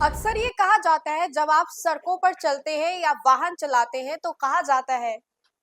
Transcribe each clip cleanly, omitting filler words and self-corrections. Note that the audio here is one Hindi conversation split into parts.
अक्सर ये कहा जाता है जब आप सड़कों पर चलते हैं या वाहन चलाते हैं तो कहा जाता है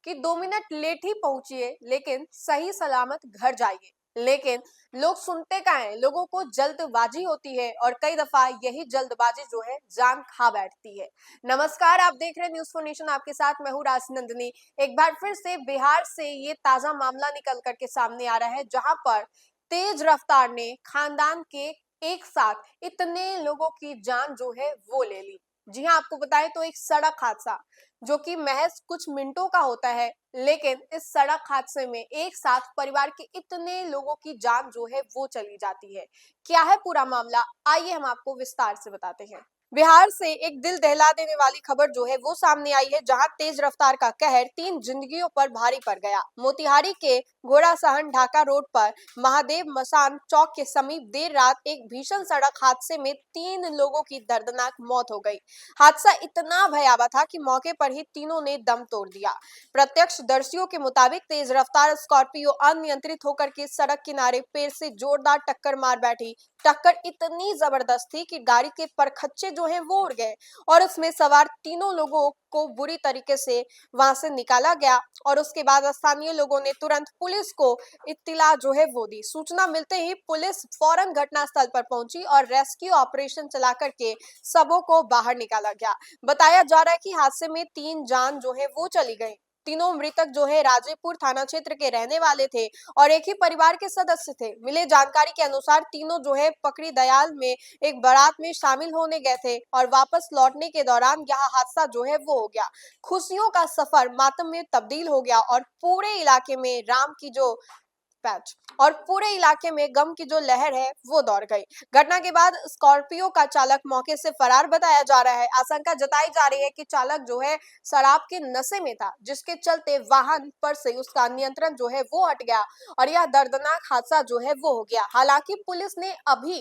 कि 2 मिनट लेट ही पहुंचिए लेकिन सही सलामत घर जाइए। लेकिन लोग सुनते का है, लोगों को जल्दबाजी होती है और कई दफा यही जल्दबाजी जो है जान खा बैठती है। नमस्कार, आप देख रहे हैं न्यूज़ फॉर नेशन, आपके साथ मैं हूँ राजनंदिनी। एक बार फिर से बिहार से ये ताजा मामला निकल करके सामने आ रहा है जहां पर तेज रफ्तार ने खानदान के एक साथ इतने लोगों की जान जो है वो ले ली। जी हाँ, आपको बताएं तो एक सड़क हादसा जो कि महज कुछ मिनटों का होता है, लेकिन इस सड़क हादसे में एक साथ परिवार के इतने लोगों की जान जो है वो चली जाती है। क्या है पूरा मामला, आइए हम आपको विस्तार से बताते हैं। बिहार से एक दिल दहला देने वाली खबर जो है वो सामने आई है जहां तेज रफ्तार का कहर 3 जिंदगियों पर भारी पड़ गया। मोतिहारी के घोड़ासहन ढाका रोड पर महादेव मसान चौक के समीप देर रात एक भीषण सड़क हादसे में 3 लोगों की दर्दनाक मौत हो गई। हादसा इतना भयावह था कि मौके पर ही तीनों ने दम तोड़ दिया। प्रत्यक्षदर्शियों के मुताबिक तेज रफ्तार स्कॉर्पियो अनियंत्रित होकर के सड़क किनारे पेड़ से जोरदार टक्कर मार बैठी। टक्कर इतनी जबरदस्त थी कि गाड़ी के परखच्चे जो है वो उड़ गए और उसमें सवार तीनों लोगों को बुरी तरीके से वहां से निकाला गया। और उसके बाद स्थानीय लोगों ने तुरंत पुलिस को इत्तिला जो है वो दी। सूचना मिलते ही पुलिस फौरन घटनास्थल पर पहुंची और रेस्क्यू ऑपरेशन चला करके सबों को बाहर निकाला गया। बताया जा रहा है कि हादसे में 3 जान जो है वो चली गई। तीनों मृतक जो है राजेपुर थाना क्षेत्र के रहने वाले थे और एक ही परिवार के सदस्य थे। मिले जानकारी के अनुसार तीनों जो है पकड़ी दयाल में एक बारात में शामिल होने गए थे और वापस लौटने के दौरान यह हादसा जो है वो हो गया। खुशियों का सफर मातम में तब्दील हो गया और पूरे इलाके में राम की जो पैच और पूरे इलाके में गम की जो लहर है वो दौड़ गई। घटना के बाद स्कॉर्पियो का चालक मौके से फरार बताया जा रहा है। आशंका जताई जा रही है कि चालक जो है शराब के नशे में था, जिसके चलते वाहन पर से उसका नियंत्रण जो है वो हट गया और यह दर्दनाक हादसा जो है वो हो गया। हालांकि पुलिस ने अभी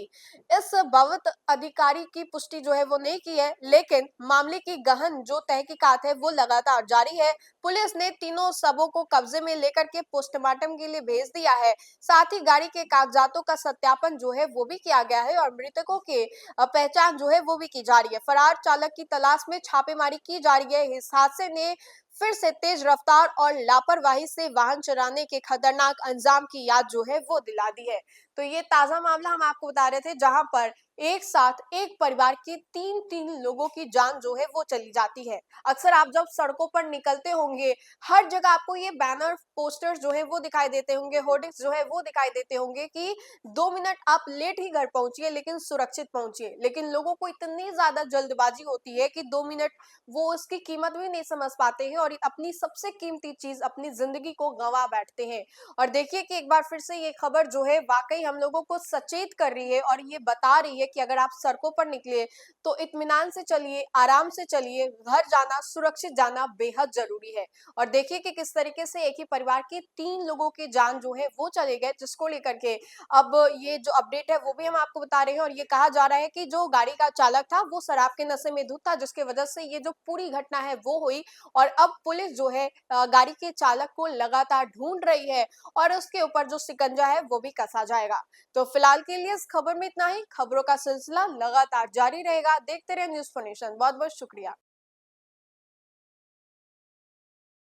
इस बाबत अधिकारी की पुष्टि जो है वो नहीं की है, लेकिन मामले की गहन जो तहकीकात है वो लगातार जारी है। पुलिस ने तीनों शवों को कब्जे में लेकर के पोस्टमार्टम के लिए भेज दिया है। साथ ही गाड़ी के कागजातों का सत्यापन जो है वो भी किया गया है और मृतकों के पहचान जो है वो भी की जा रही है। फरार चालक की तलाश में छापेमारी की जा रही है। इस हादसे ने फिर से तेज रफ्तार और लापरवाही से वाहन चलाने के खतरनाक अंजाम की याद जो है वो दिला दी है। तो ये ताजा मामला हम आपको बता रहे थे जहां पर एक साथ एक परिवार के 3 लोगों की जान जो है वो चली जाती है। अक्सर आप जब सड़कों पर निकलते होंगे, हर जगह आपको ये बैनर पोस्टर्स जो है वो दिखाई देते होंगे, होर्डिंग्स जो है वो दिखाई देते होंगे कि 2 मिनट आप लेट ही घर पहुंचिए लेकिन सुरक्षित पहुंचिए। लेकिन लोगों को इतनी ज्यादा जल्दबाजी होती है कि 2 मिनट वो उसकी कीमत भी नहीं समझ पाते हैं और अपनी सबसे कीमती चीज अपनी जिंदगी को गंवा बैठते हैं। और देखिए कि एक बार फिर से ये खबर जो है वाकई हम लोगों को सचेत कर रही है और ये बता रही है कि अगर आप सड़कों पर निकले तो इत्मीनान से चलिए, आराम से चलिए। घर जाना, सुरक्षित जाना बेहद जरूरी है। और देखिए कि किस तरीके से एक ही परिवार के 3 लोगों की जान जो है वो चले गए, जिसको लेकर के अब ये जो अपडेट है वो भी हम आपको बता रहे हैं। और ये कहा जा रहा है कि जो गाड़ी का चालक था वो शराब के नशे में धुत था, जिसके वजह से ये जो पूरी घटना है वो हुई। और अब पुलिस जो है गाड़ी के चालक को लगातार ढूंढ रही है और उसके ऊपर जो शिकंजा है वो भी कसा जाएगा। तो फिलहाल के लिए इस खबर में इतना ही। खबरों का सिलसिला लगातार जारी रहेगा। देखते रहे न्यूज़ फॉर नेशन। बहुत बहुत शुक्रिया।